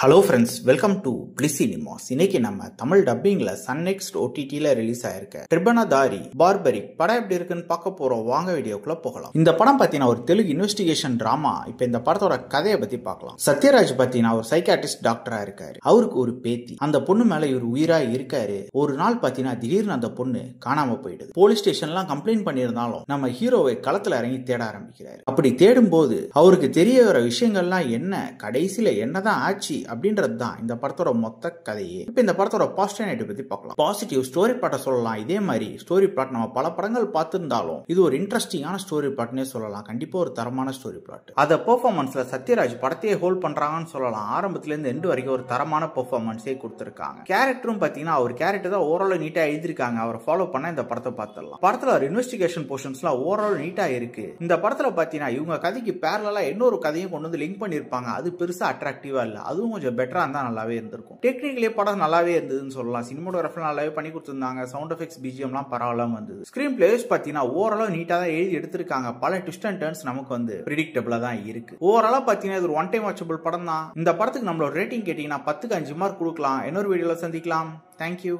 Hello friends, welcome to Bliss cinemas. இன்னைக்கு நம்ம தமிழ் டப்பிங்ல சன் நெக்ஸ்ட் OTTல ரிலீஸ் ஆயிருக்க திரிபுவனதாரி பார்பரிக் படம் எப்படி இருக்குன்னு பார்க்க போறோம். வாங்க வீடியோக்குள்ள போகலாம். இந்த படம் பார்த்தீங்கன்னா ஒரு தெலுங்கு இன்வெஸ்டிகேஷன் டிராமா. இப்போ இந்த படத்தோட கதையை பத்தி பார்க்கலாம். சத்யராஜ் பார்த்தீங்கன்னா ஒரு சைக்காட்ரிஸ்ட் டாக்டரா இருக்காரு. அவருக்கு ஒரு பேத்தி, அந்த பொண்ணு மேல இவர் உயிரா இருக்காரு. ஒரு நாள் பார்த்தீங்கன்னா திடீர்னு அந்த பொண்ணு காணாம போயிடுது. போலீஸ் ஸ்டேஷன்லாம் கம்ப்ளைண்ட் பண்ணியிருந்தாலும் நம்ம ஹீரோவை களத்துல இறங்கி தேட ஆரம்பிக்கிறாரு. அப்படி தேடும் போது அவருக்கு தெரிய வர விஷயங்கள்லாம் என்ன, கடைசியில என்னதான் ஆச்சு அப்படின்றது தான் இந்த படத்தோட மொத்த கதையே. இப்ப இந்த படத்தோட பாசிட்டிவ் நெகட்டிவ் பத்தி பார்க்கலாம். பாசிட்டிவ் ஸ்டோரி பிளாட்டை சொல்லலாம். இதே மாதிரி ஸ்டோரி பிளாட் நம்ம பல படங்கள் பார்த்திருந்தாலும் இது ஒரு இன்ட்ரெஸ்டிங்கான ஸ்டோரி பிளாட்னே சொல்லலாம். கண்டிப்பா ஒரு தரமான ஸ்டோரி பிளாட். அத பெர்ஃபார்மன்ஸ்ல சத்யராஜ் படத்தையே ஹோல்ட் பண்றாங்கன்னு சொல்லலாம். ஆரம்பத்துல இருந்து எண்டு வரைக்கும் ஒரு தரமான பெர்ஃபார்மன்ஸே கொடுத்திருக்காங்க. கேரக்டரும் பாத்தீங்கன்னா அவர் கேரக்டர் தான் ஓவரால் நீட்டா எழுதிருக்காங்க. அவரை ஃபாலோ பண்ண இந்த படத்தை பார்த்துடலாம். படத்துல ஒரு இன்வெஸ்டிகேஷன் போர்ஷன்ஸ்லாம் ஓவரால் நீட்டா இருக்கு. இந்த படத்துல பாத்தீங்கன்னா இவங்க கதைக்கு பேரலா இன்னொரு கதையும் கொண்டு வந்து லிங்க் பண்ணிருப்பாங்க. அது பெருசா அட்ராக்டிவா இல்ல. அதுவும் கொஞ்சம் பெட்டரா இருந்தா நல்லாவே இருந்திருக்கும். டெக்னிக்கலி படம் நல்லாவே இருந்ததுன்னு சொல்லலாம். சினிமாட்டோகிராஃபி நல்லாவே பண்ணி கொடுத்திருந்தாங்க. சவுண்ட் எஃபெக்ட்ஸ் பிஜிஎம்லாம் பரவாயில்லாம வந்தது. ஸ்கிரீன் பிளேஸ் பாத்தீங்கன்னா ஓவராலா நீட்டா தான் எழுதி எடுத்திருக்காங்க. பல ட்விஸ்ட் அண்ட் டர்ன்ஸ் நமக்கு வந்து பிரெடிக்டபிளா தான் இருக்கு. ஓவராலா பாத்தீங்கன்னா இது ஒரு ஒன் டைம் வாட்சபிள் படம் தான். இந்த படத்துக்கு நம்மளோட ரேட்டிங் கேட்டீங்கன்னா 10க்கு 5 மார்க் கொடுக்கலாம். இன்னொரு வீடியோல சந்திக்கலாம். தேங்க்யூ.